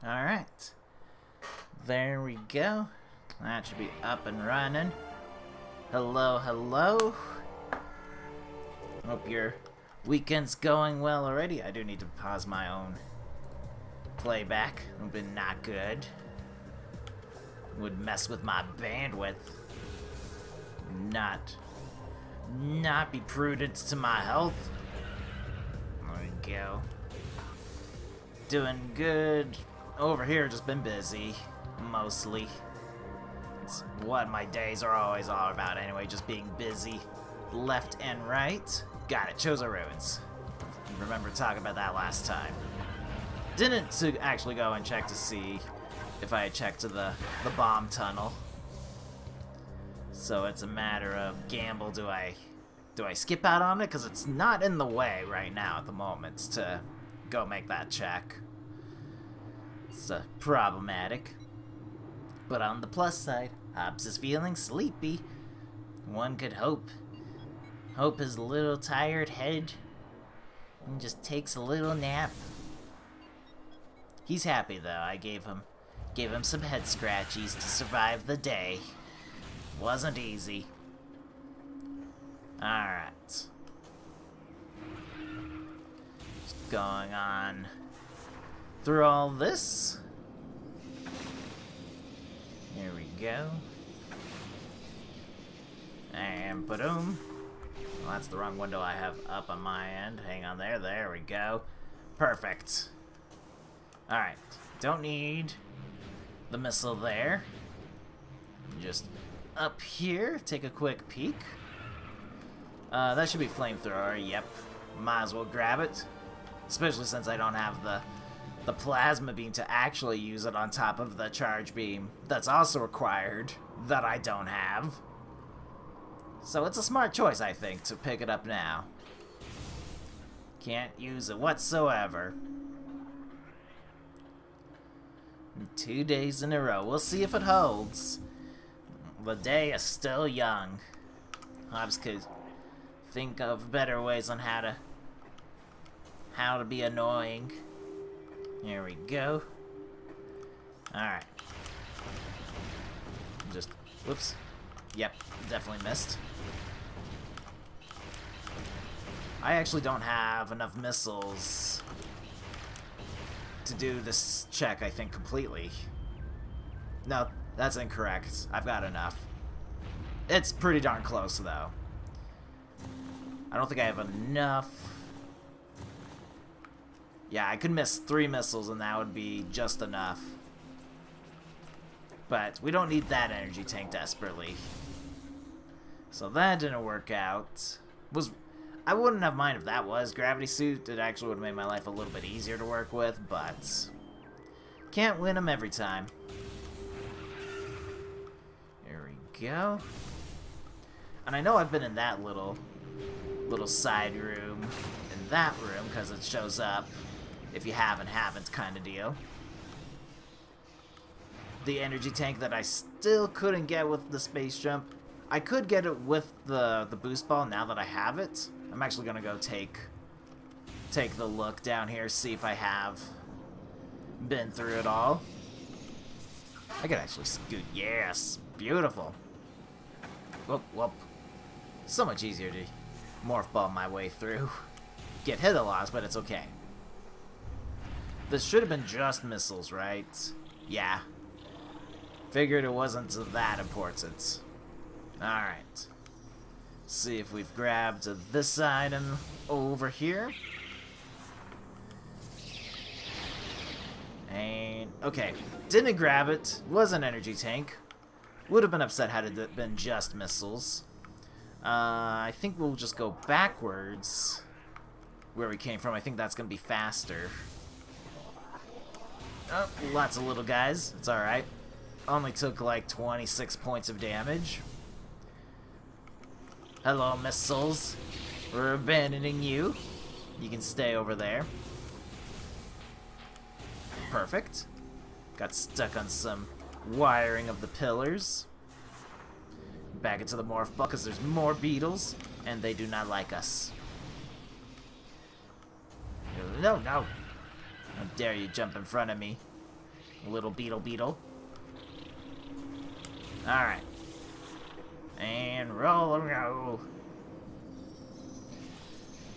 Alright. There we go. That should be up and running. Hello, hello. Hope your weekend's going well already. I do need to pause my own playback. It's been not good. Would mess with my bandwidth. Not be prudent to my health. There we go. Doing good. Over here, just been busy. Mostly. It's what my days are always all about anyway, just being busy. Left and right. Got it, Chozo Ruins. Remember talking about that last time. Didn't actually go and check to see if I had checked to the bomb tunnel. So it's a matter of gamble. Do I skip out on it? Because it's not in the way right now at the moment to go make that check. It's problematic. But on the plus side, Hobbs is feeling sleepy. One could hope his little tired head just takes a little nap. He's happy though. I gave him some head scratchies to survive the day. Wasn't easy. Alright. Just going on through all this. Here we go. And ba-doom. Well, that's the wrong window I have up on my end. Hang on there. There we go. Perfect. Alright. Don't need the missile there. Just up here. Take a quick peek. That should be flamethrower. Yep. Might as well grab it. Especially since I don't have the plasma beam to actually use it on top of the charge beam that's also required that I don't have. So it's a smart choice, I think, to pick it up now. Can't use it whatsoever. 2 days in a row. We'll see if it holds. The day is still young. Hobbs could think of better ways on how to be annoying. Here we go. Alright. Just, whoops. Yep, definitely missed. I actually don't have enough missiles to do this check, I think, completely. No, that's incorrect. I've got enough. It's pretty darn close, though. I don't think I have enough. Yeah, I could miss 3 missiles and that would be just enough. But we don't need that energy tank desperately. So that didn't work out. I wouldn't have minded if that was gravity suit. It actually would have made my life a little bit easier to work with, but can't win them every time. Here we go. And I know I've been in that little side room, in that room, because it shows up if you haven't kind of deal. The energy tank that I still couldn't get with the space jump. I could get it with the boost ball now that I have it. I'm actually gonna go take the look down here, see if I have been through it all. I could actually scoot. Yes, beautiful. Whoop, whoop. So much easier to morph ball my way through. Get hit a lot, but it's okay. This should have been just missiles, right? Yeah. Figured it wasn't that important. Alright. See if we've grabbed this item over here. And, okay. Didn't grab it. Was an energy tank. Would have been upset had it been just missiles. I think we'll just go backwards where we came from. I think that's going to be faster. Oh, lots of little guys. It's alright. Only took like 26 points of damage. Hello, missiles. We're abandoning you. You can stay over there. Perfect. Got stuck on some wiring of the pillars. Back into the morph ball because there's more beetles and they do not like us. No, no. How dare you jump in front of me. Little beetle. Alright. And roll.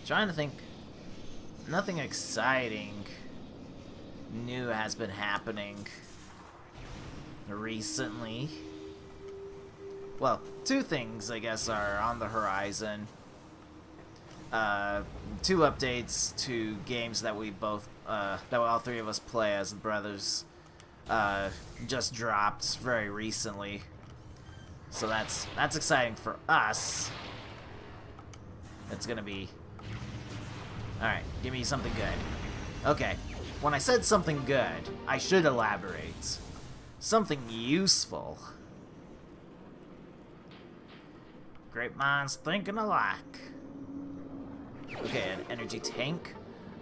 Trying to think. Nothing exciting new has been happening recently. Well, two things, I guess, are on the horizon. Two updates to games that we both, that all three of us play as brothers, just dropped very recently. So that's exciting for us. It's gonna be... Alright, give me something good. Okay, when I said something good, I should elaborate. Something useful. Great minds thinking alike. Okay, an energy tank.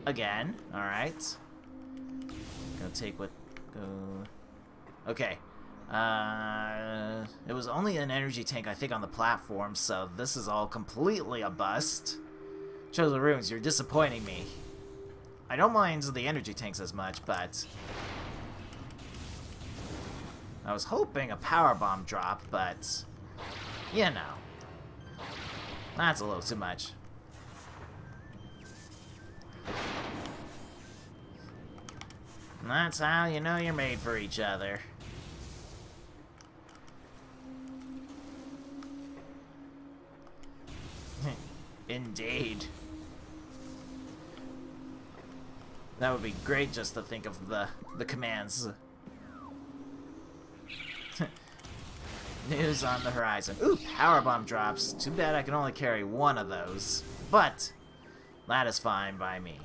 Again, alright. Gonna take what... Okay. It was only an energy tank, I think, on the platform, so this is all completely a bust. Chosen Runes, you're disappointing me. I don't mind the energy tanks as much, but... I was hoping a power bomb drop, but... You know. That's a little too much. And that's how you know you're made for each other. Indeed. That would be great just to think of the commands. News on the horizon. Ooh, power bomb drops. Too bad I can only carry one of those. But that is fine by me.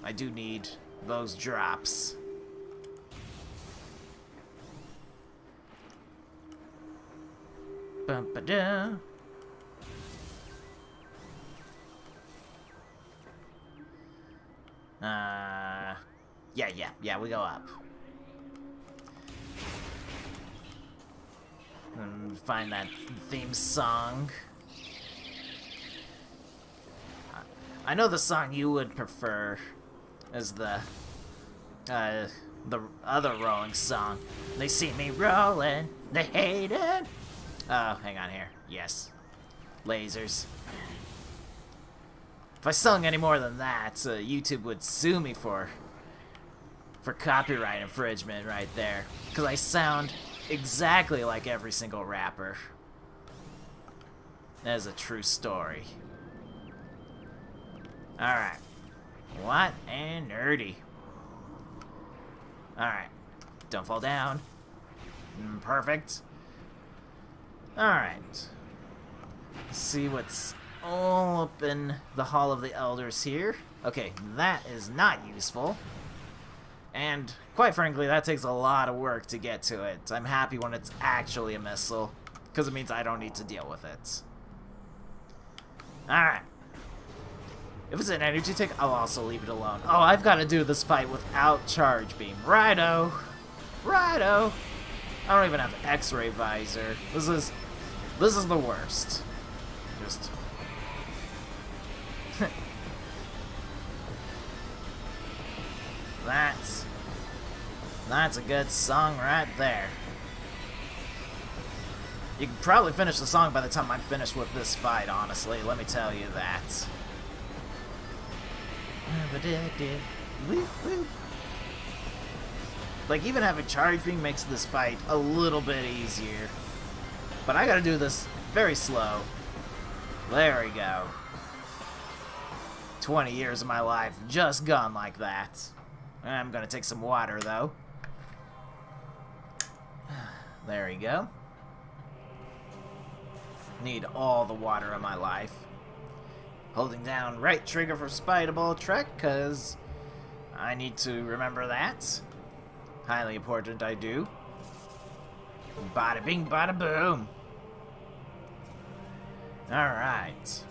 I do need those drops. Bum-ba-da. Yeah, we go up. And find that theme song. I know the song you would prefer is the other rolling song. They see me rolling, they hate it. Oh, hang on here. Yes. Lasers. If I sung any more than that, YouTube would sue me for copyright infringement right there. Because I sound exactly like every single rapper. That is a true story. Alright. What a nerdy. Alright. Don't fall down. Perfect. Alright. Let's see what's all up in the Hall of the Elders here. Okay, that is not useful. And, quite frankly, that takes a lot of work to get to it. I'm happy when it's actually a missile, because it means I don't need to deal with it. Alright. If it's an energy tank, I'll also leave it alone. Oh, I've got to do this fight without charge beam. Righto. Righto. I don't even have X-ray visor. This is the worst. Just... That's a good song right there. You can probably finish the song by the time I'm finished with this fight, honestly. Let me tell you that. Like, even having charge beam makes this fight a little bit easier. But I gotta do this very slow. There we go. 20 years of my life just gone like that. I'm gonna take some water, though. There we go. Need all the water in my life. Holding down right trigger for Spider-Ball Trek, because I need to remember that. Highly important, I do. Bada bing, bada boom. Alright.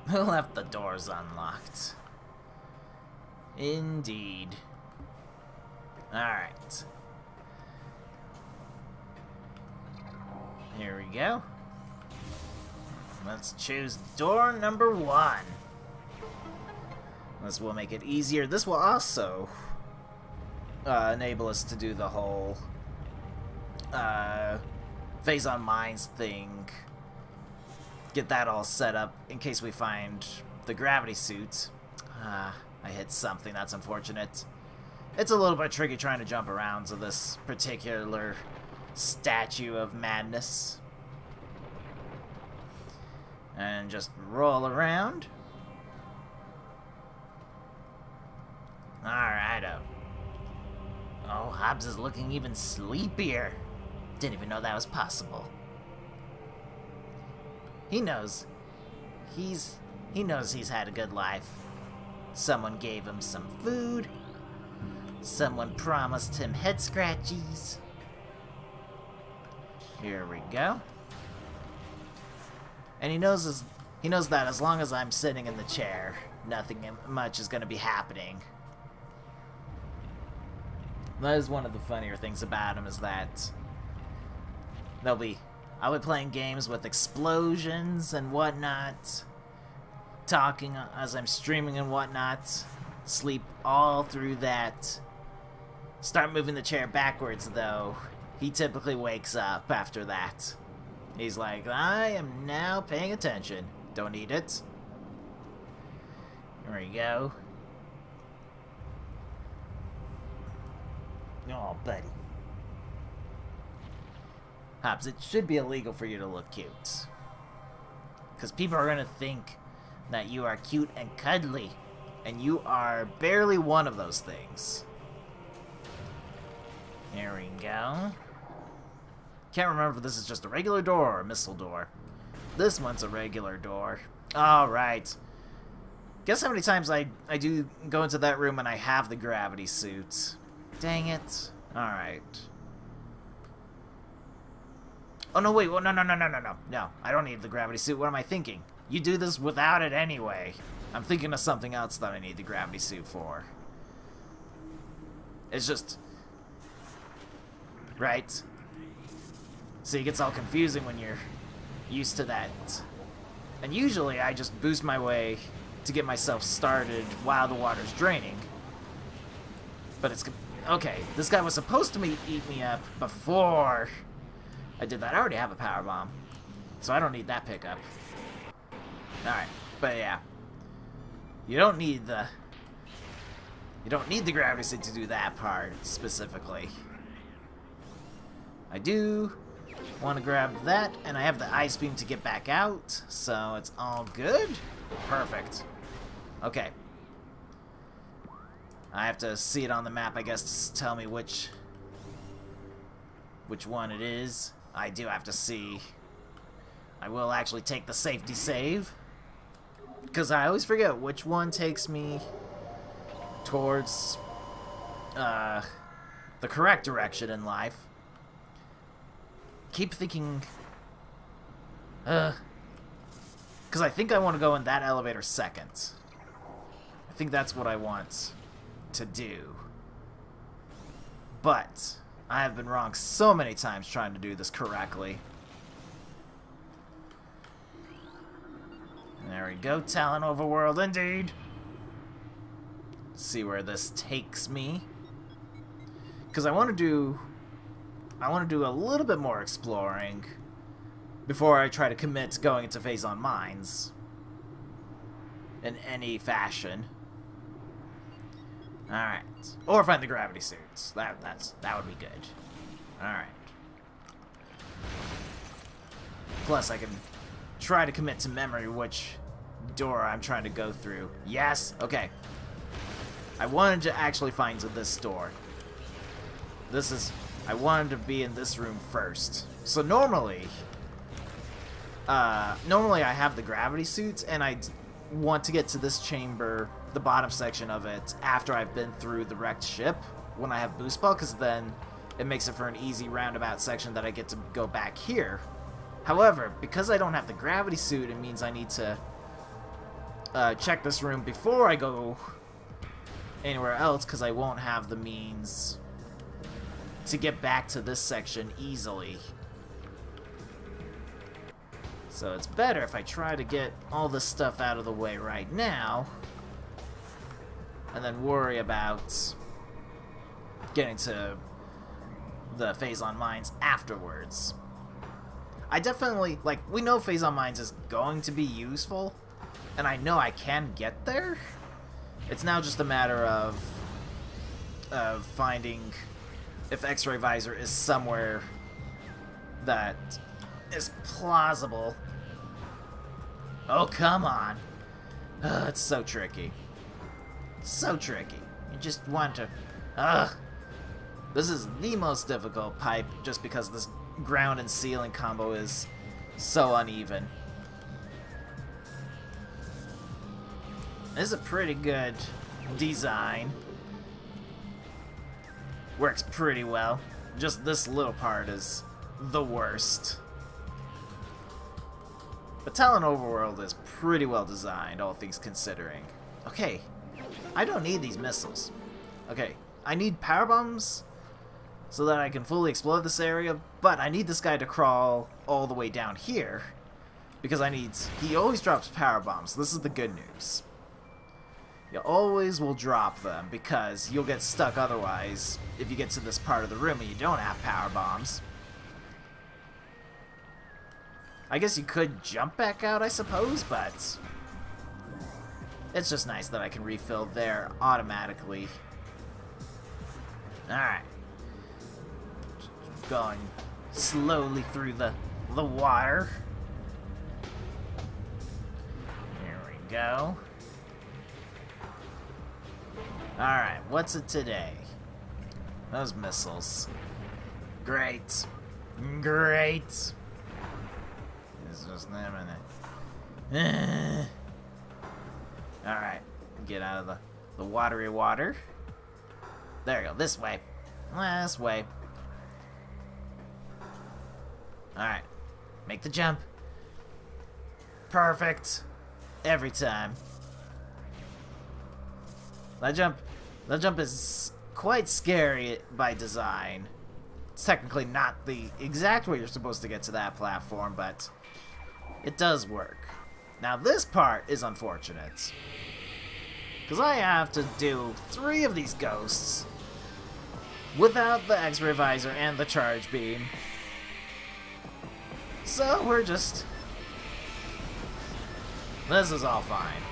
Who left the doors unlocked? Indeed. Alright. Here we go. Let's choose door number 1. This will make it easier. This will also enable us to do the whole phase on mines thing. Get that all set up in case we find the gravity suit. I hit something, that's unfortunate. It's a little bit tricky trying to jump around to this particular statue of madness. And just roll around. Alrighto. Oh, Hobbs is looking even sleepier. Didn't even know that was possible. He knows. He knows he's had a good life. Someone gave him some food. Someone promised him head scratchies. Here we go. And he knows that as long as I'm sitting in the chair, nothing much is going to be happening. That is one of the funnier things about him, is that I'll be playing games with explosions and whatnot, talking as I'm streaming and whatnot, sleep all through that. Start moving the chair backwards, though. He typically wakes up after that. He's like, I am now paying attention. Don't need it. There we go. Oh, buddy. Hobbs, it should be illegal for you to look cute. Because people are going to think that you are cute and cuddly. And you are barely one of those things. Here we go. Can't remember if this is just a regular door or a missile door. This one's a regular door. Alright. Guess how many times I do go into that room and I have the gravity suit. Dang it. Alright. Oh, no, wait. Well, no. No, I don't need the gravity suit. What am I thinking? You do this without it anyway. I'm thinking of something else that I need the gravity suit for. It's just... Right? See, it gets all confusing when you're used to that. And usually I just boost my way to get myself started while the water's draining. But it's... Okay, this guy was supposed to eat me up before I did that. I already have a power bomb, so I don't need that pickup. Alright, but yeah. You don't need the gravity suit to do that part specifically. I do want to grab that, and I have the ice beam to get back out, so it's all good. Perfect. Okay. I have to see it on the map, I guess, to tell me which one it is. I do have to see. I will actually take the safety save, because I always forget which one takes me towards the correct direction in life. Keep thinking, because I think I want to go in that elevator second. I think that's what I want to do. But I have been wrong so many times trying to do this correctly. There we go, Talon Overworld, indeed. See where this takes me. Because I want to do a little bit more exploring before I try to commit to going into phase on mines in any fashion. Alright. Or find the gravity suits. That would be good. Alright. Plus I can try to commit to memory which door I'm trying to go through. Yes! Okay. I wanted to actually find this door. I wanted to be in this room first. So normally I have the gravity suits, and I want to get to this chamber, the bottom section of it, after I've been through the wrecked ship, when I have boost ball, because then it makes it for an easy roundabout section that I get to go back here. However, because I don't have the gravity suit, it means I need to check this room before I go anywhere else, because I won't have the means to get back to this section easily. So it's better if I try to get all this stuff out of the way right now, and then worry about getting to the phazon mines afterwards. I definitely, like, we know phazon mines is going to be useful, and I know I can get there. It's now just a matter of finding if X-ray visor is somewhere that is plausible. Oh, come on. Ugh, it's so tricky. So tricky. You just want to... Ugh. This is the most difficult pipe just because this ground and ceiling combo is so uneven. This is a pretty good design. Works pretty well. Just this little part is the worst. But Talon Overworld is pretty well designed, all things considering. Okay, I don't need these missiles. Okay, I need power bombs so that I can fully explode this area, but I need this guy to crawl all the way down here because he always drops power bombs. This is the good news. You always will drop them because you'll get stuck otherwise if you get to this part of the room and you don't have power bombs. I guess you could jump back out, I suppose, but it's just nice that I can refill there automatically. Alright. Going slowly through the water. Here we go. Alright, what's it today? Those missiles. Great. Great. It's just them in it. Alright, get out of the watery water. There you go, this way. This way. Alright, make the jump. Perfect. Every time. That jump is quite scary by design. It's technically not the exact way you're supposed to get to that platform, but it does work. Now this part is unfortunate, because I have to do 3 of these ghosts without the X-ray visor and the charge beam. So we're just... This is all fine.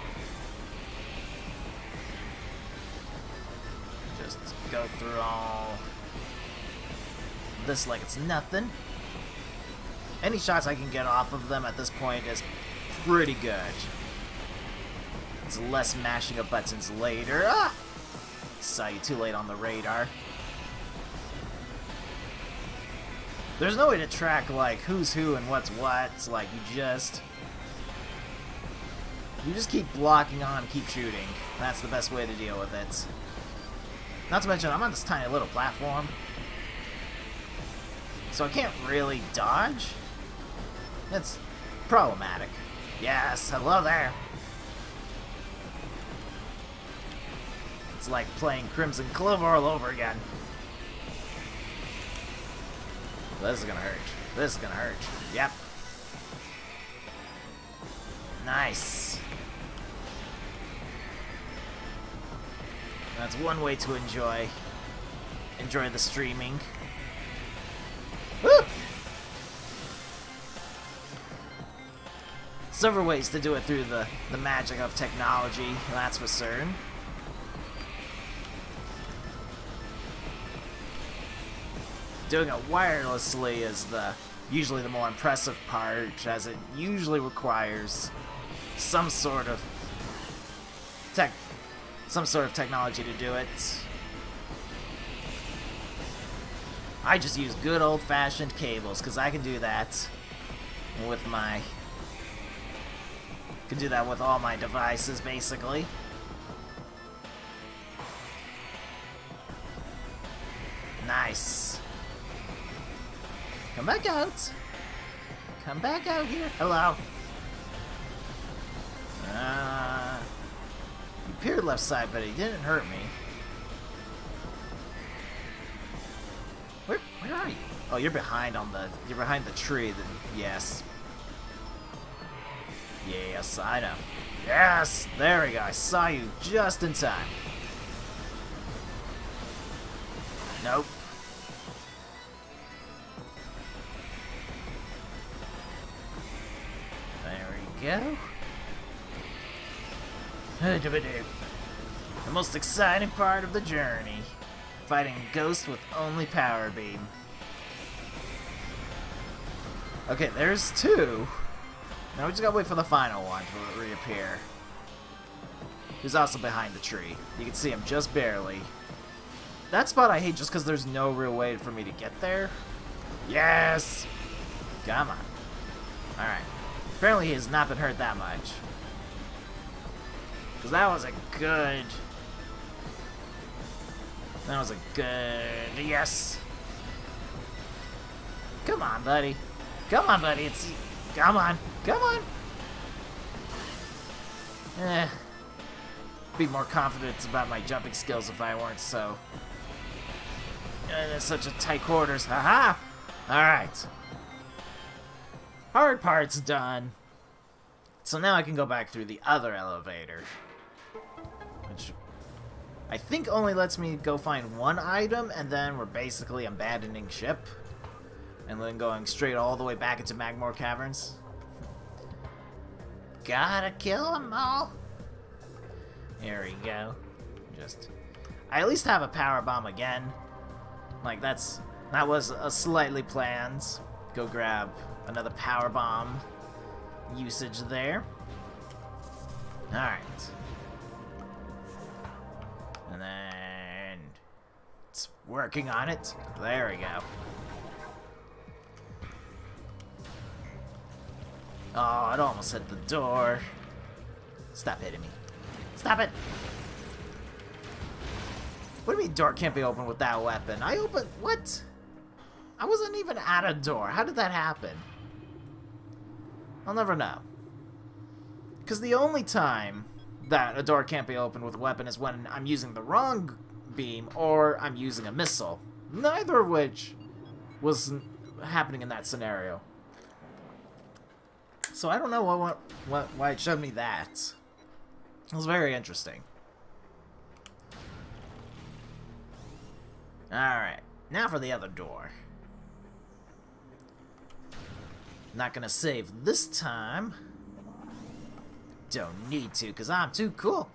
Just go through all this like it's nothing. Any shots I can get off of them at this point is pretty good. It's less mashing of buttons later. Ah! Saw you too late on the radar. There's no way to track, like, who's who and what's what. It's like, you just keep blocking on and keep shooting. That's the best way to deal with it. Not to mention, I'm on this tiny little platform, so I can't really dodge. It's problematic. Yes, hello there. It's like playing Crimson Clover all over again. This is gonna hurt. This is gonna hurt. Yep. Nice. That's one way to enjoy the streaming. Woo! Several ways to do it through the magic of technology, that's for certain. Doing it wirelessly is usually the more impressive part, as it usually requires some sort of technology to do it. I just use good old-fashioned cables because I can do that with all my devices, basically. Nice. Come back out. Come back out here. Hello. He appeared left side, but he didn't hurt me. Where are you? Oh, you're behind the tree. Then yes. Yes, I know. Yes, there we go. I saw you just in time. Nope. There we go. The most exciting part of the journey. Fighting a ghost with only power beam. Okay, there's two. Now we just gotta wait for the final one to reappear. He's also behind the tree. You can see him just barely. That spot I hate just because there's no real way for me to get there. Yes! Come on. Alright. Apparently he has not been hurt that much. Because that was a good... That was a good... Yes! Come on, buddy. Come on, buddy. It's... Come on. Come on! Be more confident about my jumping skills if I weren't so... in such a tight quarters. Haha! Alright. Hard part's done. So now I can go back through the other elevator. Which I think only lets me go find one item, and then we're basically abandoning ship. And then going straight all the way back into Magmore Caverns. Gotta kill them all. Here we go. I at least have a power bomb again. Like that was a slightly planned. Go grab another power bomb usage there. Alright. And then it's working on it. There we go. Oh, it almost hit the door. Stop hitting me. Stop it! What do you mean door can't be opened with that weapon? I opened... What? I wasn't even at a door. How did that happen? I'll never know. Because the only time that a door can't be opened with a weapon is when I'm using the wrong beam or I'm using a missile. Neither of which was happening in that scenario. So I don't know why it showed me that. It was very interesting. Alright, now for the other door. Not gonna save this time. Don't need to, because I'm too cool.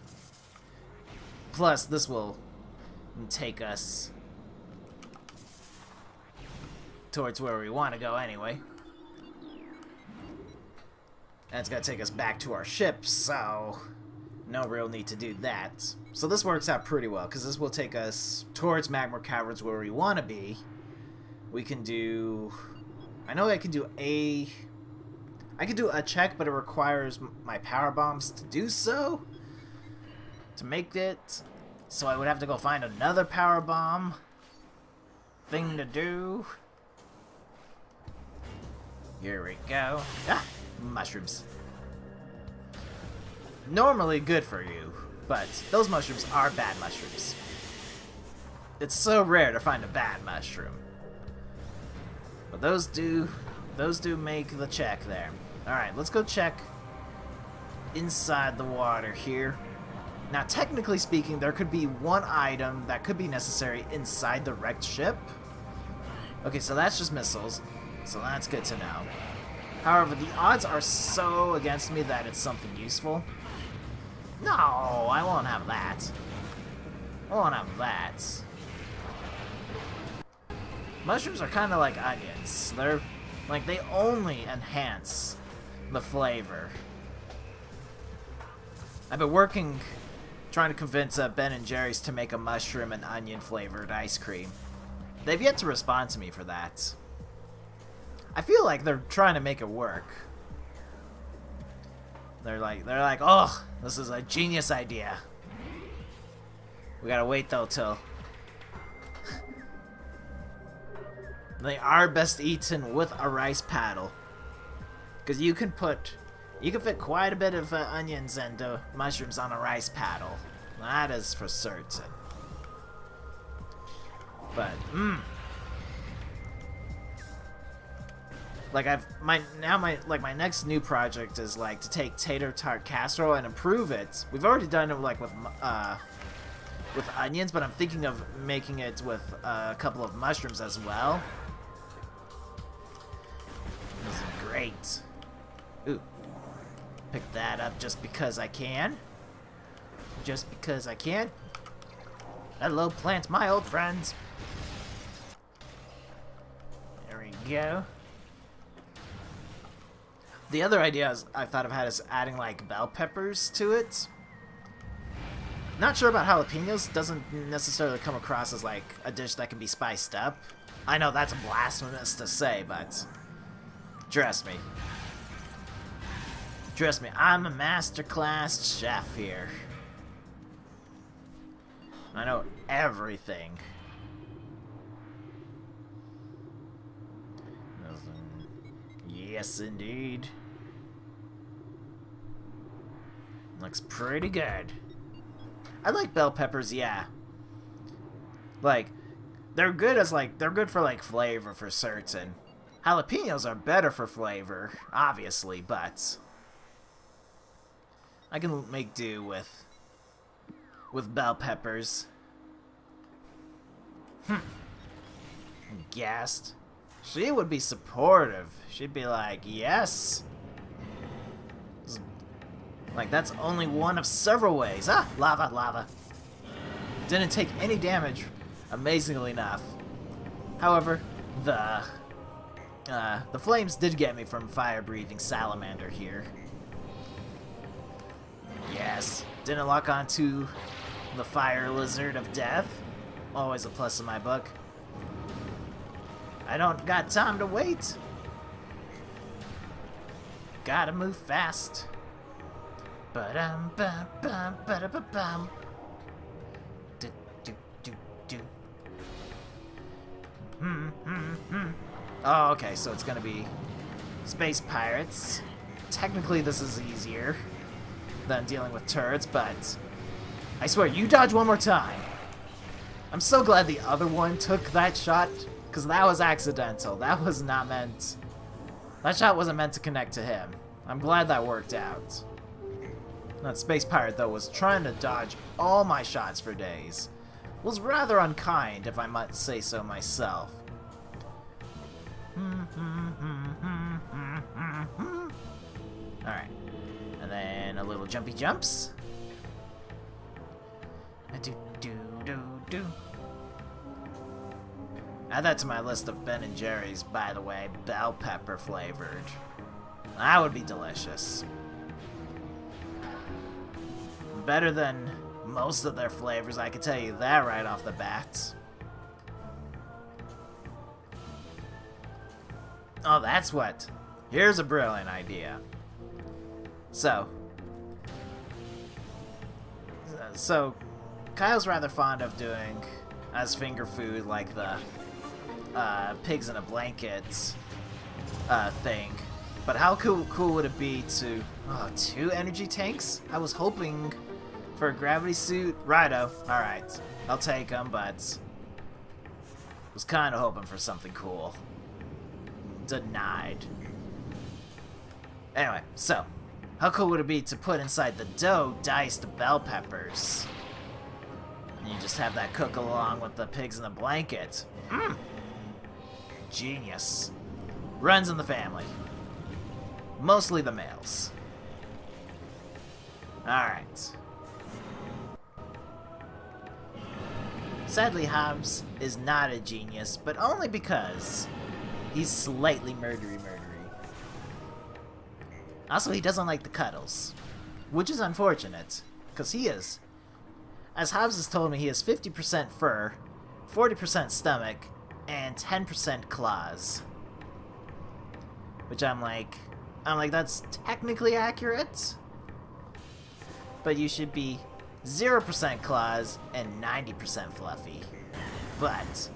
Plus, this will take us towards where we want to go anyway. And it's gonna take us back to our ship, so no real need to do that. So this works out pretty well, because this will take us towards Magmore Caverns where we want to be. We can do... I know I can do a check, but it requires my power bombs to do so. To make it. So I would have to go find another power bomb thing to do. Here we go. Ah! Mushrooms. Normally good for you, but those mushrooms are bad mushrooms. It's so rare to find a bad mushroom. But those do make the check there. Alright, let's go check inside the water here. Now, technically speaking, there could be one item that could be necessary inside the wrecked ship. Okay, so that's just missiles, so that's good to know. However, the odds are so against me that it's something useful. No, I won't have that. I won't have that. Mushrooms are kind of like onions. They're like, they only enhance the flavor. I've been working, trying to convince Ben and Jerry's to make a mushroom and onion flavored ice cream. They've yet to respond to me for that. I feel like they're trying to make it work. They're like, oh, this is a genius idea. We gotta wait though till they are best eaten with a rice paddle, because you can fit quite a bit of onions and mushrooms on a rice paddle. That is for certain. But like my next new project is like to take tater tart casserole and improve it. We've already done it like with onions, but I'm thinking of making it with a couple of mushrooms as well. This is great. Ooh. Pick that up just because I can. Just because I can. Hello, plants, my old friends. There we go. The other idea I thought of had is adding like bell peppers to it. Not sure about jalapenos. Doesn't necessarily come across as like a dish that can be spiced up. I know that's blasphemous to say, but trust me. Trust me, I'm a masterclass chef here. I know everything. Yes, indeed. Looks pretty good. I like bell peppers, yeah. Like, they're good for like flavor for certain. Jalapenos are better for flavor, obviously, but I can make do with bell peppers. Gassed. She would be supportive. She'd be like, yes. Like, that's only one of several ways. Ah, lava, lava. Didn't take any damage, amazingly enough. However, the flames did get me from fire-breathing salamander here. Yes, didn't lock onto the fire lizard of death. Always a plus in my book. I don't got time to wait. Gotta move fast. Ba-dum, ba-bum, ba-da-ba-bum. Do-do-do-do. Oh, okay, so it's gonna be space pirates. Technically, this is easier than dealing with turrets, but I swear, you dodge one more time. I'm so glad the other one took that shot, because that was accidental. That was not meant... That shot wasn't meant to connect to him. I'm glad that worked out. That space pirate, though, was trying to dodge all my shots for days. Was rather unkind, if I might say so myself. Alright. And then a little jumpy jumps. Do-do-do-do. Add that to my list of Ben & Jerry's, by the way, bell pepper flavored. That would be delicious. Better than most of their flavors, I can tell you that right off the bat. Oh, that's what. Here's a brilliant idea. So Kyle's rather fond of doing as finger food like the pigs in a blanket thing. But how cool would it be to... Oh, 2 energy tanks? I was hoping for a gravity suit. Righto. Alright. I'll take them, but... was kind of hoping for something cool. Denied. Anyway, so... how cool would it be to put inside the dough diced bell peppers? And you just have that cook along with the pigs in the blanket. Mmm! Genius. Runs in the family. Mostly the males. Alright. Sadly, Hobbs is not a genius, but only because he's slightly murdery. Also, he doesn't like the cuddles, which is unfortunate, because he is. As Hobbs has told me, he has 50% fur, 40% stomach, and 10% claws. Which I'm like, that's technically accurate, but you should be 0% claws and 90% fluffy. But,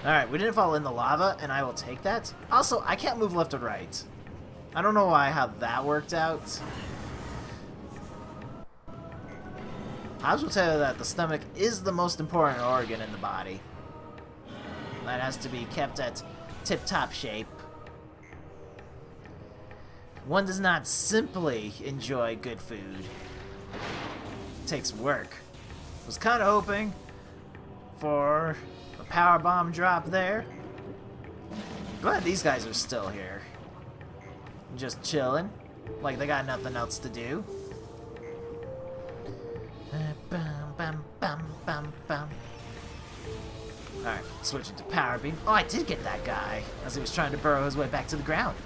alright, we didn't fall in the lava, and I will take that. Also, I can't move left or right. I don't know how that worked out. Hobbs will tell you that the stomach is the most important organ in the body. That has to be kept at tip-top shape. One does not simply enjoy good food. takes work. Was kind of hoping for a power bomb drop there. Glad these guys are still here. Just chilling, like they got nothing else to do. Alright, switching to power beam. Oh, I did get that guy as he was trying to burrow his way back to the ground.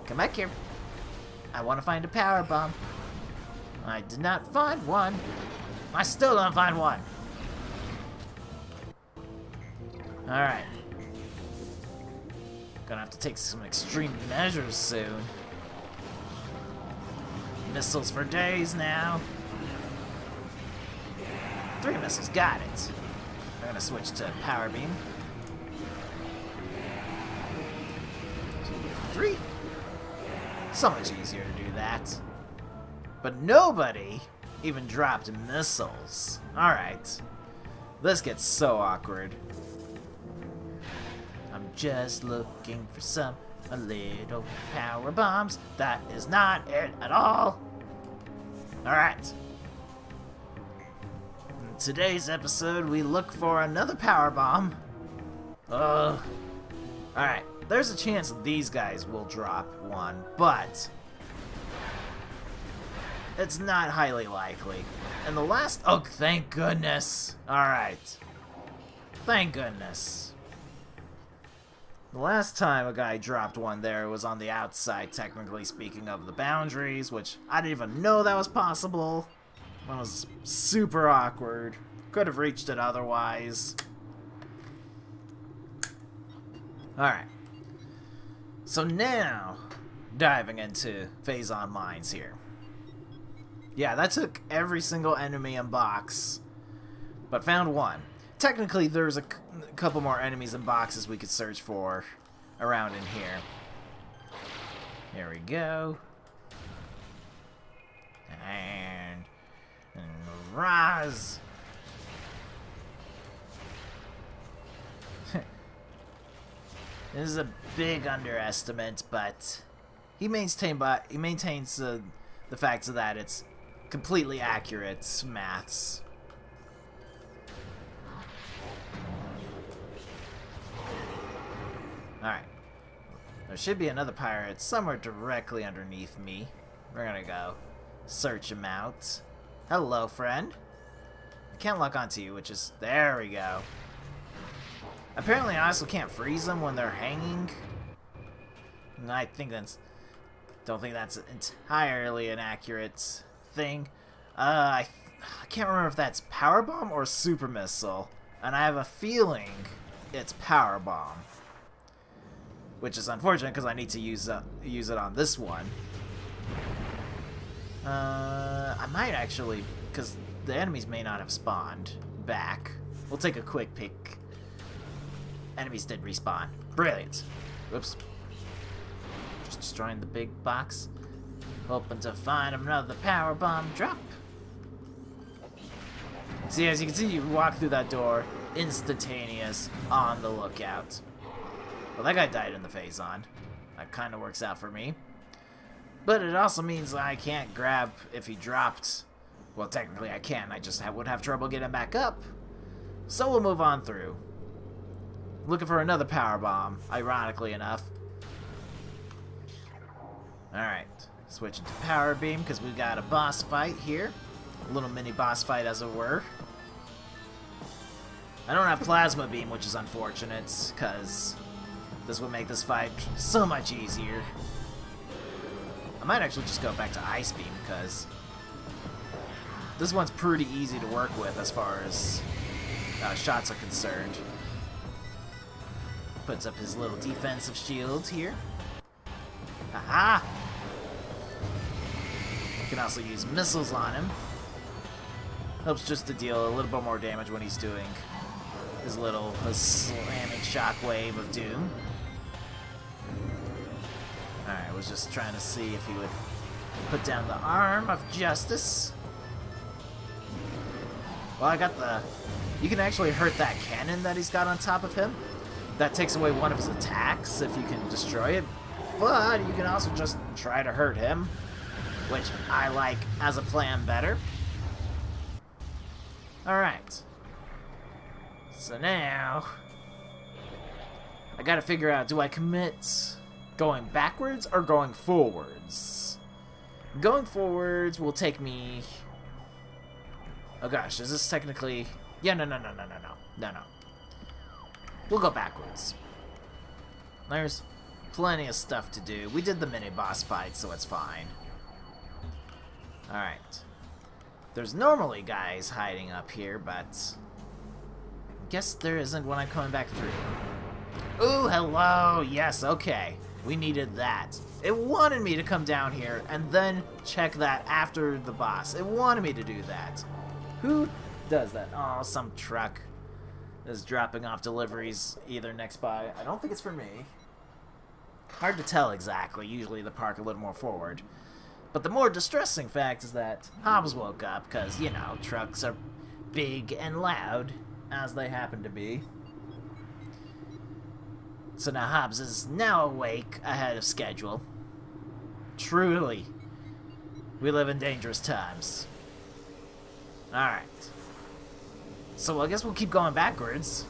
Come back here. I want to find a power bomb. I did not find one. I still don't find one. Alright. Gonna have to take some extreme measures soon. Missiles for days now. 3 missiles, got it. I'm gonna switch to power beam. 2, 3. So much easier to do that. But nobody even dropped missiles. Alright. This gets so awkward. I'm just looking for a little power bombs. That is not it at all. Alright. In today's episode, we look for another power bomb. Alright. There's a chance these guys will drop one, but it's not highly likely. And the last... Oh, thank goodness. Alright. Thank goodness. The last time a guy dropped one there was on the outside, technically speaking, of the boundaries, which I didn't even know that was possible. That was super awkward. Could have reached it otherwise. Alright. So now, diving into Phazon Mines here. Yeah, that took every single enemy in box, but found one. Technically, there's a couple more enemies in boxes we could search for around in here. Here we go. And rise. This is a big underestimate, but he maintains the fact that it's completely accurate maths. Alright. There should be another pirate somewhere directly underneath me. We're gonna go search him out. Hello, friend. I can't lock onto you, which is... There we go. Apparently I also can't freeze them when they're hanging. And I think that's... Don't think that's entirely an accurate thing. I can't remember if that's power bomb or super missile, and I have a feeling it's power bomb, which is unfortunate because I need to use it on this one. I might actually, because the enemies may not have spawned back. We'll take a quick pick. Enemies did respawn. Brilliant. Whoops. Just destroying the big box. Hoping to find another power bomb drop. See, as you can see, you walk through that door, instantaneous, on the lookout. Well, that guy died in the Phazon. That kind of works out for me. But it also means I can't grab if he dropped. Well, technically I can. I just would have trouble getting back up. So we'll move on through. Looking for another power bomb, ironically enough. Alright. Switching to power beam because we've got a boss fight here. A little mini boss fight, as it were. I don't have plasma beam, which is unfortunate, because this would make this fight so much easier. I might actually just go back to ice beam, because this one's pretty easy to work with as far as shots are concerned. Puts up his little defensive shield here. Haha! You can also use missiles on him. Helps just to deal a little bit more damage when he's doing his little slamming shockwave of doom. Alright, was just trying to see if he would put down the arm of justice. Well, I got the... You can actually hurt that cannon that he's got on top of him. That takes away one of his attacks if you can destroy it. But you can also just try to hurt him, which I like as a plan better. Alright. So now... I gotta figure out, do I commit going backwards or going forwards? Going forwards will take me... Oh gosh, is this technically... Yeah, no. We'll go backwards. There's plenty of stuff to do. We did the mini-boss fight, so it's fine. Alright. There's normally guys hiding up here, but... I guess there isn't when I'm coming back through. Ooh, hello! Yes, okay. We needed that. It wanted me to come down here and then check that after the boss. It wanted me to do that. Who does that? Oh, some truck is dropping off deliveries either next by. I don't think it's for me. Hard to tell exactly. Usually they park a little more forward. But the more distressing fact is that Hobbs woke up because, you know, trucks are big and loud, as they happen to be. So now Hobbs is now awake ahead of schedule. Truly, we live in dangerous times. Alright. So I guess we'll keep going backwards.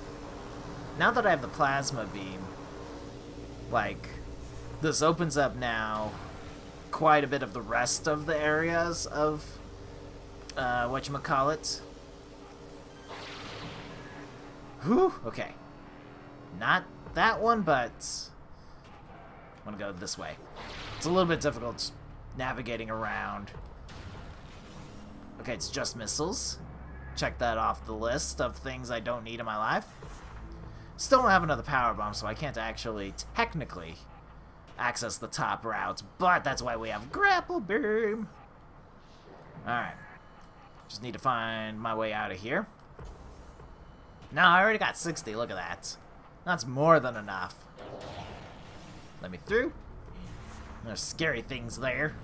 Now that I have the plasma beam, like, this opens up now quite a bit of the rest of the areas of, whatchamacallit. Whew, okay. Not that one, but I'm gonna go this way. It's a little bit difficult navigating around. Okay, it's just missiles. Check that off the list of things I don't need in my life. Still don't have another power bomb, so I can't actually technically access the top routes, but that's why we have grapple beam. Alright. Just need to find my way out of here. No, I already got 60, look at that. That's more than enough. Let me through. There's scary things there.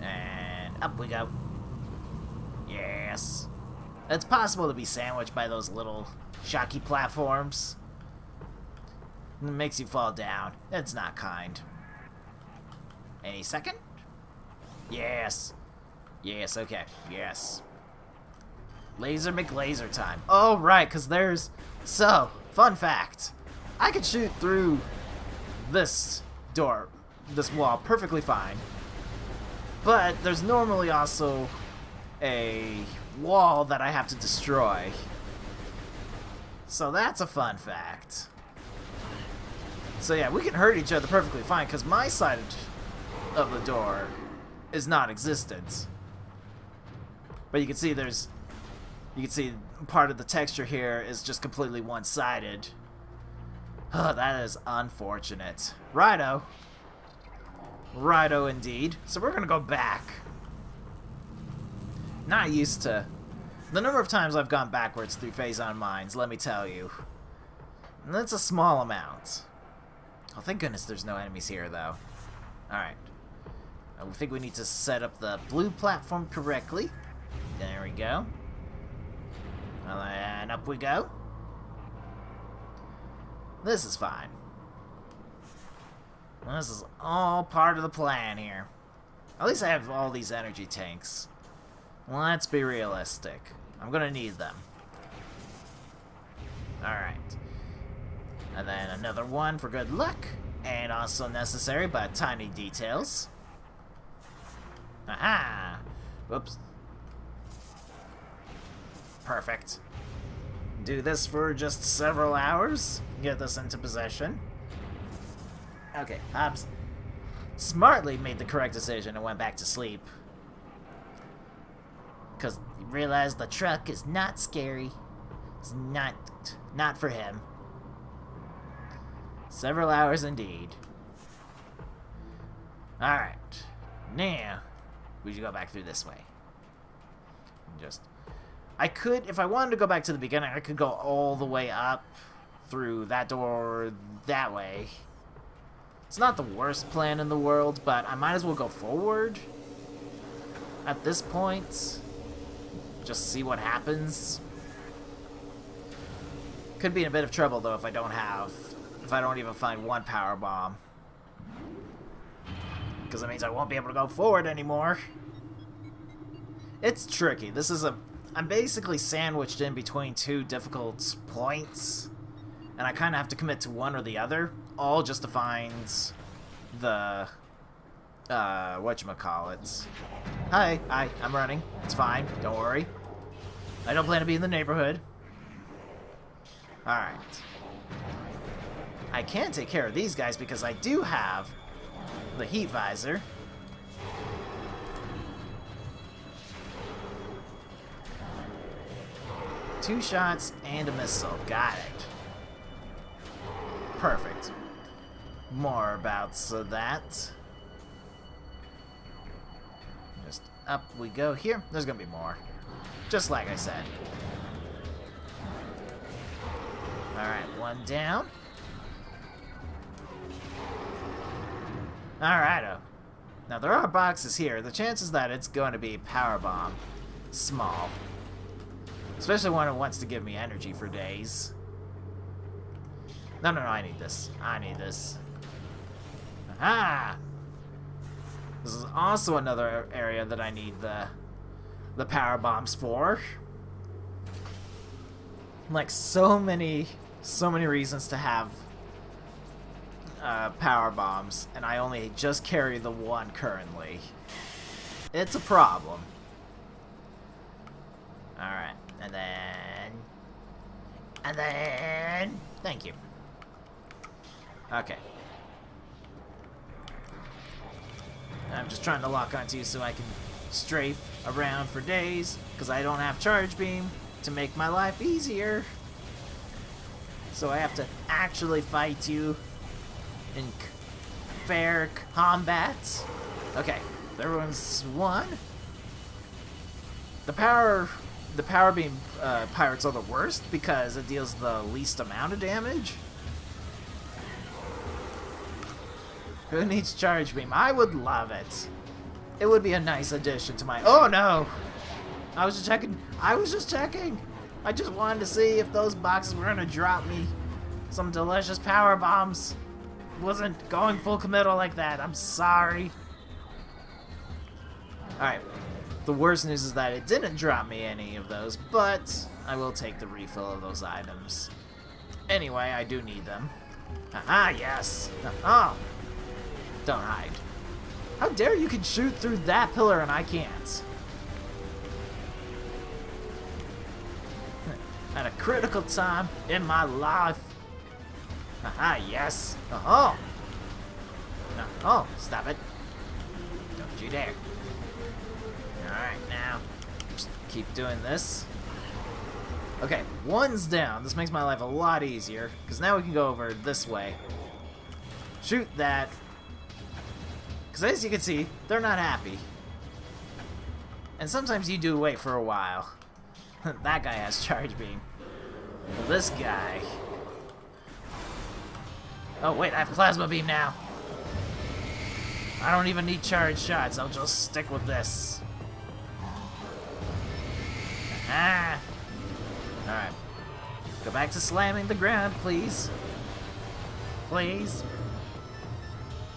And up we go. Yes. It's possible to be sandwiched by those little shocky platforms. It makes you fall down. It's not kind. Any second? Yes. Yes, okay. Yes. Laser McLaser time. Oh, right, because there's... So, fun fact. I could shoot through this door, this wall, perfectly fine. But there's normally also a wall that I have to destroy. So that's a fun fact. So yeah, we can hurt each other perfectly fine, because my side of the door is non-existent. But you can see there's... You can see part of the texture here is just completely one-sided. Oh, that is unfortunate. Righto. Righto indeed. So we're gonna go back. Not used to... The number of times I've gone backwards through Phazon Mines, let me tell you. And that's a small amount. Oh, thank goodness there's no enemies here, though. Alright. I think we need to set up the blue platform correctly. There we go. And up we go. This is fine. This is all part of the plan here. At least I have all these energy tanks. Let's be realistic. I'm gonna need them. Alright. And then another one for good luck. And also necessary, but tiny details. Aha! Whoops. Perfect. Do this for just several hours. Get this into possession. Okay, Hobbs smartly made the correct decision and went back to sleep. Because he realized the truck is not scary. It's not for him. Several hours indeed. Alright. Now, we should go back through this way. I could, if I wanted to go back to the beginning, I could go all the way up through that door that way. It's not the worst plan in the world, but I might as well go forward at this point. Just see what happens. Could be in a bit of trouble, though, if I don't even find one power bomb. Because it means I won't be able to go forward anymore. It's tricky. This is a I'm basically sandwiched in between two difficult points, and I kind of have to commit to one or the other, all just to find the, whatchamacallit. Hi, I'm running. It's fine, don't worry. I don't plan to be in the neighborhood. Alright. I can take care of these guys because I do have the heat visor. Two shots and a missile. Got it. Perfect. More about that. Just up we go here. There's gonna be more. Just like I said. Alright, one down. Alrighto. Now there are boxes here. The chances that it's going to be power bomb small. Especially when it wants to give me energy for days. No, I need this. I need this. Aha! This is also another area that I need the power bombs for. Like so many reasons to have power bombs, and I only just carry the one currently. It's a problem. Alright, and then, thank you. Okay. I'm just trying to lock onto you so I can strafe around for days, because I don't have charge beam to make my life easier. So I have to actually fight you in fair combat. Okay, everyone's one. The power beam pirates are the worst because it deals the least amount of damage. Who needs charge beam? I would love it. It would be a nice addition to my... Oh no! I was just checking. I just wanted to see if those boxes were gonna drop me some delicious power bombs. Wasn't going full committal like that. I'm sorry. Alright. The worst news is that it didn't drop me any of those, but I will take the refill of those items. Anyway, I do need them. Aha, yes! Oh! Don't hide. How dare you can shoot through that pillar and I can't? At a critical time in my life. Aha, yes! Oh! No, oh, stop it. Don't you dare. Alright, now, just keep doing this. Okay, one's down. This makes my life a lot easier, because now we can go over this way. Shoot that. Because as you can see, they're not happy. And sometimes you do wait for a while. That guy has charge beam. Well, this guy... Oh wait, I have plasma beam now. I don't even need charge shots. I'll just stick with this. Ah. Alright. Go back to slamming the ground, please. Please.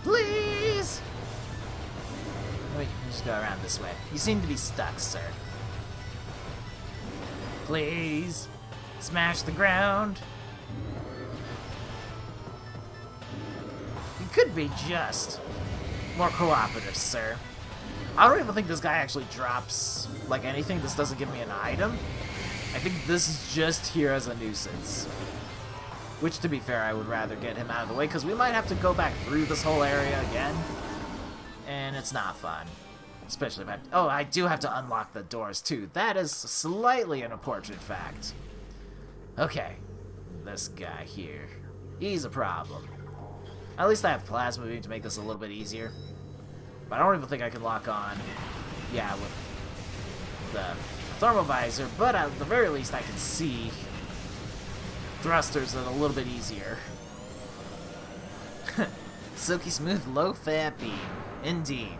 Please! Wait, just go around this way. You seem to be stuck, sir. Please. Smash the ground. You could be just more cooperative, sir. I don't even think this guy actually drops, like, anything. This doesn't give me an item. I think this is just here as a nuisance. Which, to be fair, I would rather get him out of the way, because we might have to go back through this whole area again. And it's not fun. Especially if I do have to unlock the doors, too. That is slightly an unfortunate fact. Okay. This guy here. He's a problem. At least I have plasma beam to make this a little bit easier. But I don't even think I can lock on, yeah, with the thermal visor, but at the very least I can see thrusters that are a little bit easier. Silky smooth, low-fat beam. Indeed.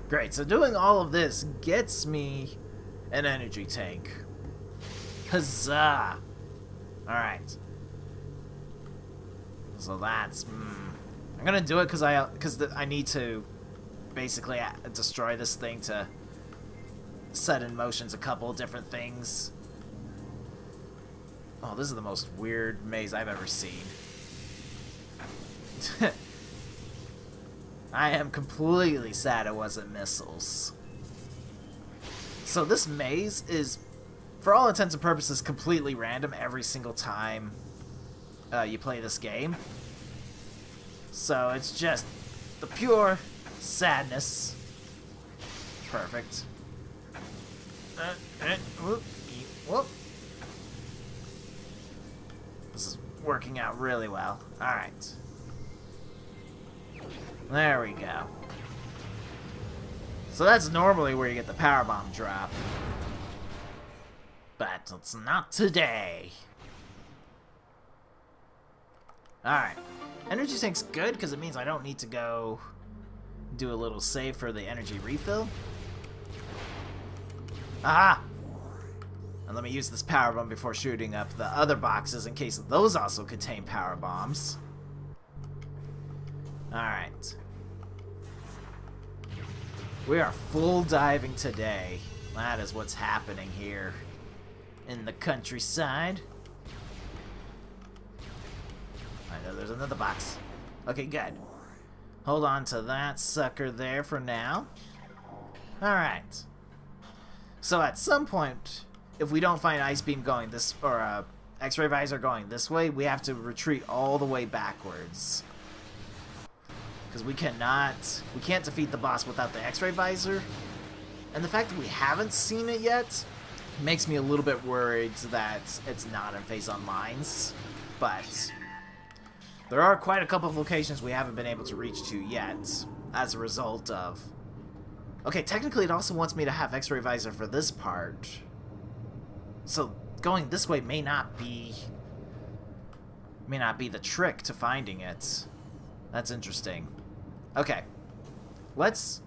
Great, so doing all of this gets me an energy tank. Huzzah! Alright. So that's... I'm gonna do it because I need to basically destroy this thing to set in motions a couple different things. Oh, this is the most weird maze I've ever seen. I am completely sad it wasn't missiles. So this maze is, for all intents and purposes, completely random every single time you play this game. So it's just the pure sadness. Perfect. Whoop, whoop. This is working out really well. Alright. There we go. So that's normally where you get the powerbomb drop. But it's not today. Alright. Energy tank's good because it means I don't need to go do a little save for the energy refill. Ah! And let me use this power bomb before shooting up the other boxes in case those also contain power bombs. Alright. We are full diving today. That is what's happening here in the countryside. I know there's another box. Okay, good. Hold on to that sucker there for now. Alright. So at some point, if we don't find Ice Beam going this, or X-Ray Visor going this way, we have to retreat all the way backwards. Because we can't defeat the boss without the X-Ray Visor. And the fact that we haven't seen it yet makes me a little bit worried that it's not in Phase on Lines. But there are quite a couple of locations we haven't been able to reach to yet as a result of... Okay, technically it also wants me to have X-Ray Visor for this part. So going this way may not be the trick to finding it. That's interesting. Okay. Let's...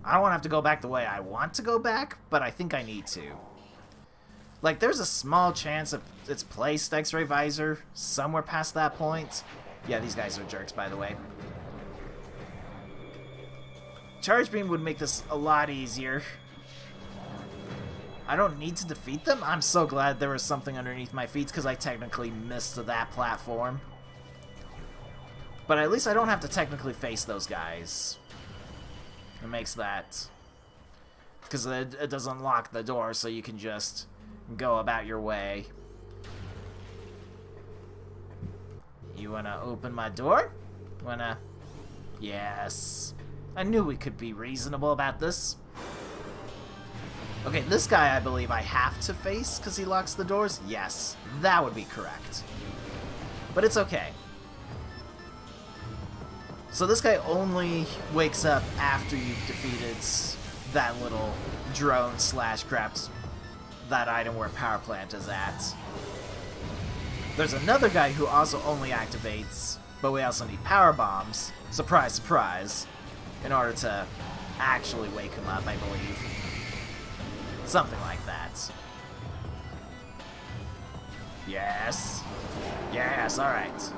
I don't want to have to go back the way I want to go back, but I think I need to. Like, there's a small chance of it's placed X-Ray Visor somewhere past that point. Yeah, these guys are jerks, by the way. Charge Beam would make this a lot easier. I don't need to defeat them? I'm so glad there was something underneath my feet because I technically missed that platform. But at least I don't have to technically face those guys. It makes that... Because it doesn't lock the door, so you can just go about your way. You wanna open my door? Wanna... Yes. I knew we could be reasonable about this. Okay, this guy I believe I have to face because he locks the doors. Yes, that would be correct. But it's okay. So this guy only wakes up after you've defeated that little drone slash grabbed that item where power plant is at. There's another guy who also only activates, but we also need power bombs. Surprise, surprise. In order to actually wake him up, I believe. Something like that. Yes. Yes, alright.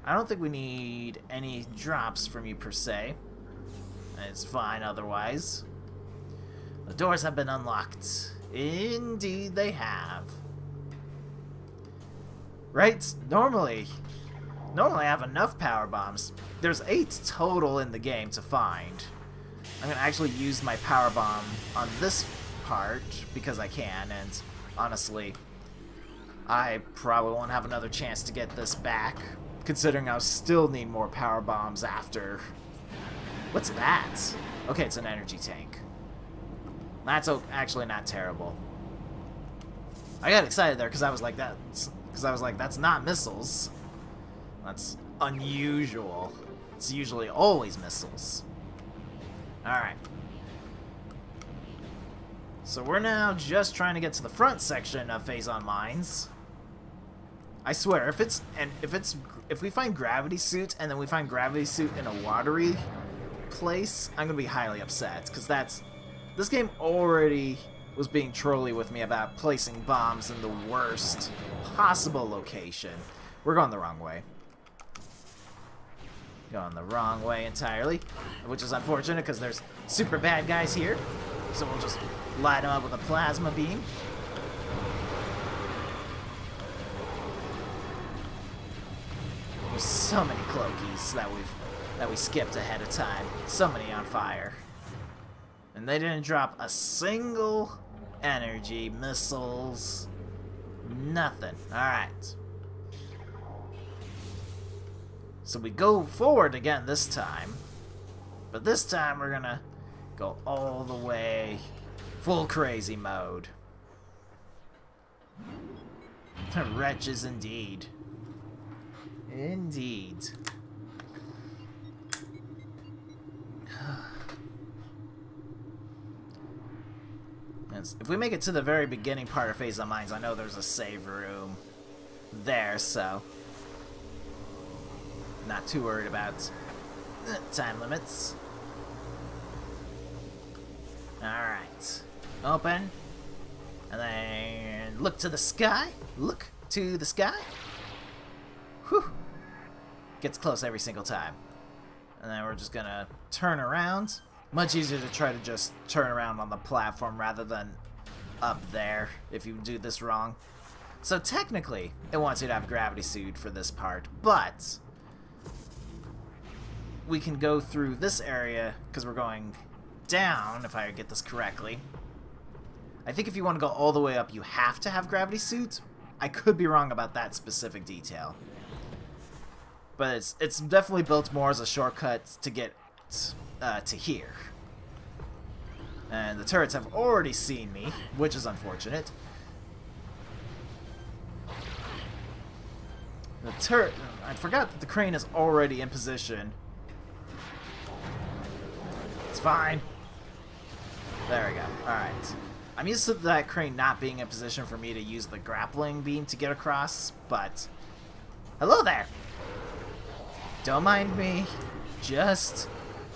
I don't think we need any drops from you per se. It's fine otherwise. The doors have been unlocked. Indeed they have. Right? Normally I have enough power bombs. There's 8 total in the game to find. I'm going to actually use my power bomb on this part because I can, and honestly, I probably won't have another chance to get this back, considering I'll still need more power bombs after. What's that? Okay, it's an energy tank. That's actually not terrible. I got excited there because I was like, that's not missiles. That's unusual. It's usually always missiles. Alright. So we're now just trying to get to the front section of Phase on Mines. I swear, if we find Gravity Suit and then we find Gravity Suit in a watery place, I'm gonna be highly upset because this game already was being trolly with me about placing bombs in the worst possible location. We're going the wrong way. Going the wrong way entirely, which is unfortunate because there's super bad guys here. So we'll just light them up with a plasma beam. There's so many cloakies that we skipped ahead of time. So many on fire. And they didn't drop a single energy, missiles, nothing. Alright. So we go forward again this time. But this time we're gonna go all the way full crazy mode. Wretches indeed. Indeed. If we make it to the very beginning part of Phase of Mines, I know there's a save room there, so not too worried about time limits. Alright. Open. And then look to the sky. Look to the sky. Whew. Gets close every single time. And then we're just gonna turn around. Much easier to try to just turn around on the platform rather than up there if you do this wrong. So technically, it wants you to have gravity suit for this part, but we can go through this area because we're going down, if I get this correctly. I think if you want to go all the way up, you have to have gravity suit. I could be wrong about that specific detail. But it's definitely built more as a shortcut to get to here. And the turrets have already seen me, which is unfortunate. The turret... I forgot that the crane is already in position. It's fine. There we go. Alright. I'm used to that crane not being in position for me to use the grappling beam to get across, but... Hello there! Don't mind me. Just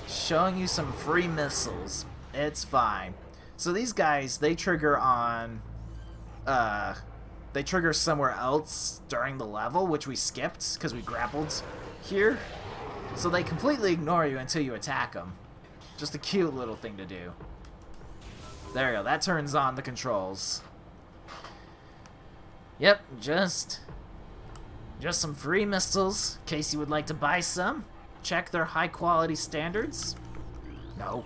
showing you some free missiles. It's fine. So these guys, they trigger on... they trigger somewhere else during the level, which we skipped because we grappled here. So they completely ignore you until you attack them. Just a cute little thing to do. There we go. That turns on the controls. Yep, just some free missiles, in case you would like to buy some. Check their high quality standards. No.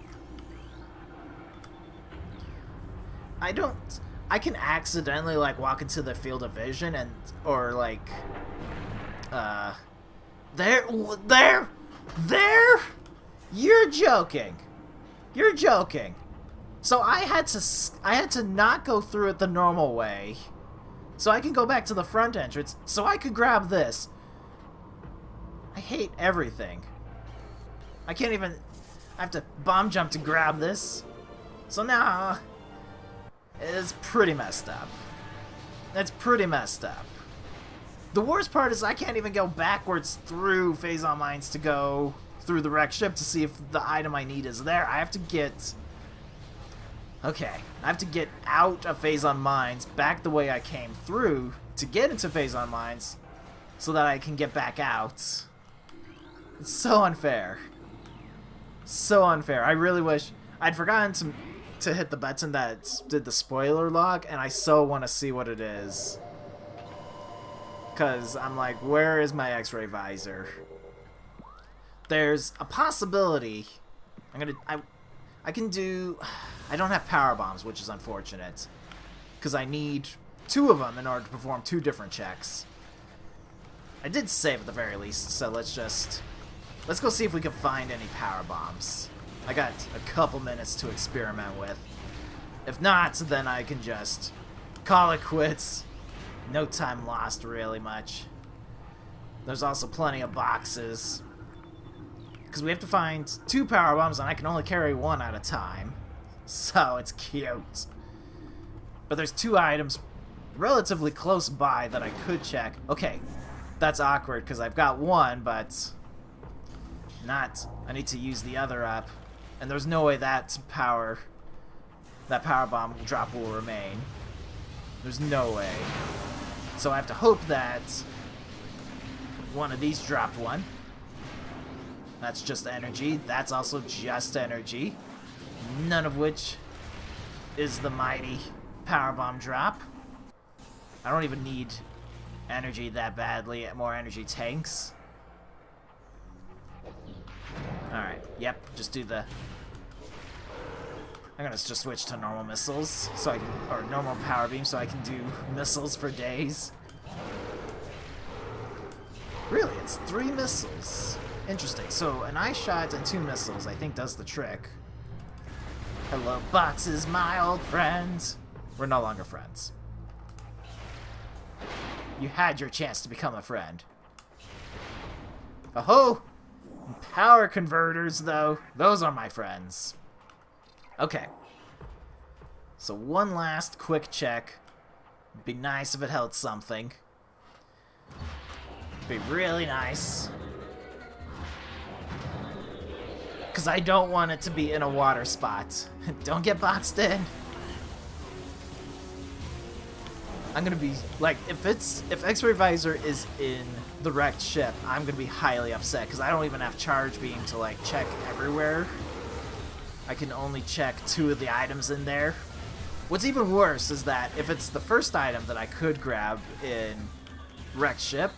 I can accidentally, like, walk into the field of vision and, or, like, there! You're joking. You're joking. So I had to not go through it the normal way, so I can go back to the front entrance, so I could grab this. I hate everything. I can't even... I have to bomb jump to grab this. So now... It's pretty messed up. It's pretty messed up. The worst part is I can't even go backwards through Phase on Mines to go through the wrecked ship to see if the item I need is there. I have to get... Okay, I have to get out of Phase on Mines back the way I came through to get into Phase on Mines so that I can get back out. It's so unfair. So unfair. I really wish... I'd forgotten to hit the button that did the spoiler log, and I so want to see what it is. Because I'm like, where is my X-ray visor? There's a possibility... I can do... I don't have power bombs, which is unfortunate. Because I need 2 of them in order to perform 2 different checks. I did save at the very least, so let's go see if we can find any power bombs. I got a couple minutes to experiment with. If not, then I can just call it quits. No time lost, really much. There's also plenty of boxes. Because we have to find 2 power bombs, and I can only carry 1 at a time. So it's cute. But there's 2 items relatively close by that I could check. Okay, that's awkward because I've got 1, but not. I need to use the other up. And there's no way that power bomb drop will remain. There's no way. So I have to hope that one of these dropped 1. That's just energy. That's also just energy. None of which is the mighty powerbomb drop. I don't even need energy that badly. More energy tanks. Alright, yep, just do the... I'm gonna just switch to normal missiles, so I can... or normal power beam, so I can do missiles for days. Really, it's 3 missiles. Interesting. So, an ice shot and 2 missiles, I think, does the trick. Hello, boxes, my old friend. We're no longer friends. You had your chance to become a friend. Oh-ho! Power converters, though. Those are my friends. Okay. So one last quick check. It'd be nice if it held something. It'd be really nice. Because I don't want it to be in a water spot. Don't get boxed in. I'm gonna be like, if X-ray visor is in the wrecked ship, I'm gonna be highly upset because I don't even have charge beam to like check everywhere. I can only check 2 of the items in there. What's even worse is that if it's the first item that I could grab in wrecked ship,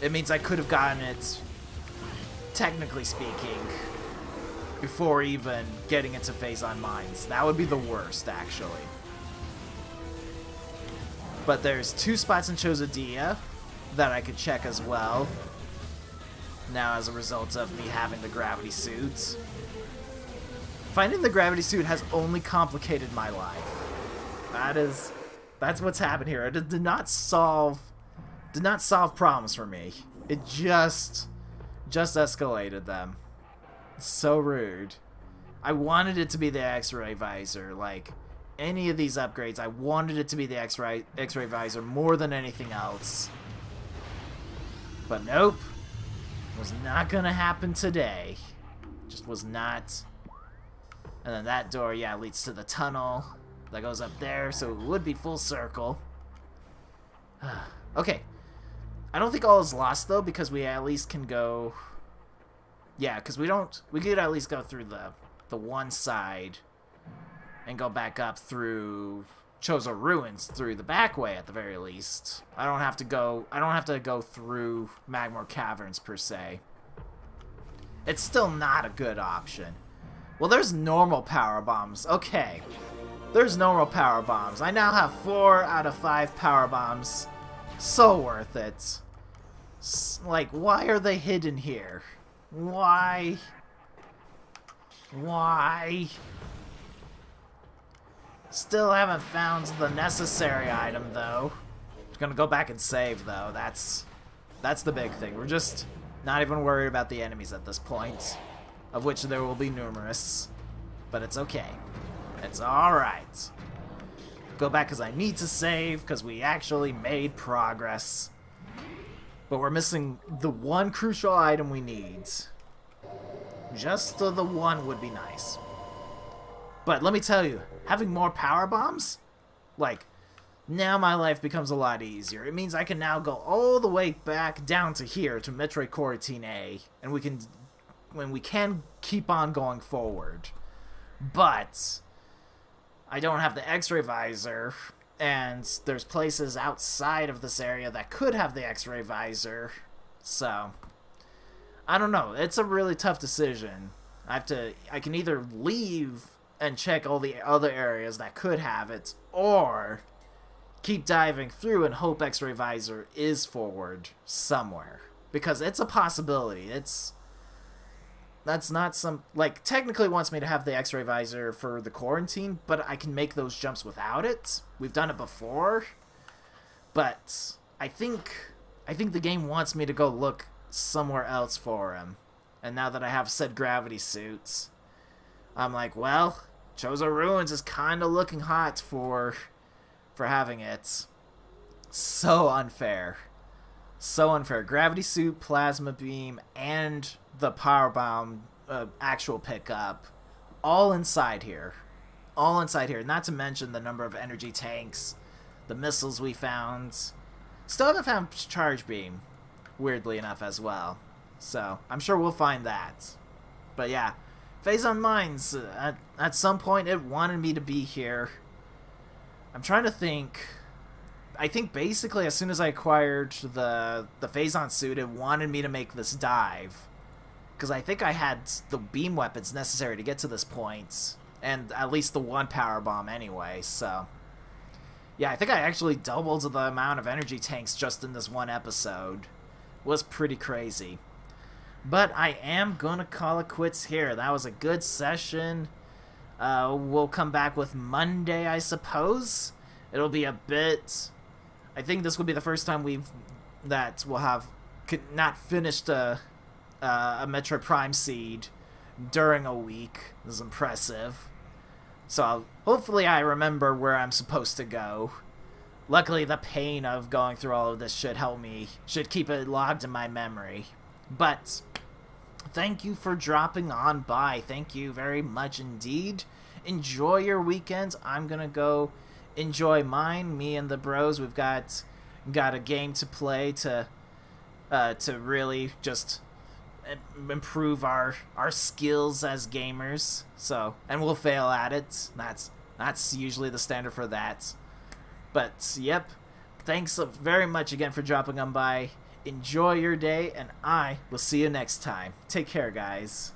it means I could have gotten it, technically speaking, before even getting into phase on mines. That would be the worst, actually. But there's 2 spots in Chosadia that I could check as well. Now, as a result of me having the gravity suits. Finding the gravity suit has only complicated my life. That's what's happened here. It did not solve problems for me. It just escalated them. So rude. I wanted it to be the X-ray visor. Like, any of these upgrades, I wanted it to be the X-ray visor more than anything else. But nope. Was not gonna happen today. Just was not. And then that door, yeah, leads to the tunnel that goes up there, so it would be full circle. Okay. I don't think all is lost, though, because we at least can go... Yeah, because we could at least go through the one side and go back up through Chozo Ruins through the back way at the very least. I don't have to go through Magmor Caverns per se. It's still not a good option. Well, there's normal power bombs. Okay. There's normal power bombs. I now have 4 out of 5 power bombs. So worth it. Like, why are they hidden here? Why? Why? Still haven't found the necessary item, though. Gonna go back and save, though. That's the big thing. We're just not even worried about the enemies at this point, of which there will be numerous. But it's okay. It's alright. Go back because I need to save, because we actually made progress. But we're missing the one crucial item we need. Just the one would be nice. But let me tell you, having more power bombs, like, now my life becomes a lot easier. It means I can now go all the way back down to here, to Metroid Coroutine A, and we can keep on going forward. But I don't have the X-ray visor, and there's places outside of this area that could have the X-ray visor, so I don't know. It's a really tough decision. I can either leave and check all the other areas that could have it, or keep diving through and hope X-ray visor is forward somewhere, because it's a possibility. That's not some, like, technically it wants me to have the X-ray visor for the quarantine, but I can make those jumps without it. We've done it before, but I think the game wants me to go look somewhere else for him. And now that I have said gravity suits, I'm like, well, Chozo Ruins is kind of looking hot for having it. So unfair. So unfair. Gravity suit, plasma beam, and the power bomb actual pickup, all inside here. All inside here. Not to mention the number of energy tanks, the missiles we found. Still haven't found charge beam, weirdly enough, as well. So, I'm sure we'll find that. But yeah, Phazon Mines, at some point it wanted me to be here. I'm trying to think. I think basically as soon as I acquired the Phazon suit, it wanted me to make this dive. Because I think I had the beam weapons necessary to get to this point. And at least the one power bomb anyway, so... Yeah, I think I actually doubled the amount of energy tanks just in this one episode. It was pretty crazy. But I am gonna call it quits here. That was a good session. We'll come back with Monday, I suppose. It'll be a bit... I think this will be the first time we'll have not finished a Metroid Prime Seed during a week. This is impressive. So hopefully I remember where I'm supposed to go. Luckily, the pain of going through all of this should keep it logged in my memory. But thank you for dropping on by. Thank you very much indeed. Enjoy your weekends. I'm gonna go enjoy mine. Me and the bros, we've got a game to play to really just improve our skills as gamers. So, and we'll fail at it. That's usually the standard for that. But yep, thanks very much again for dropping on by. Enjoy your day, and I will see you next time. Take care, guys.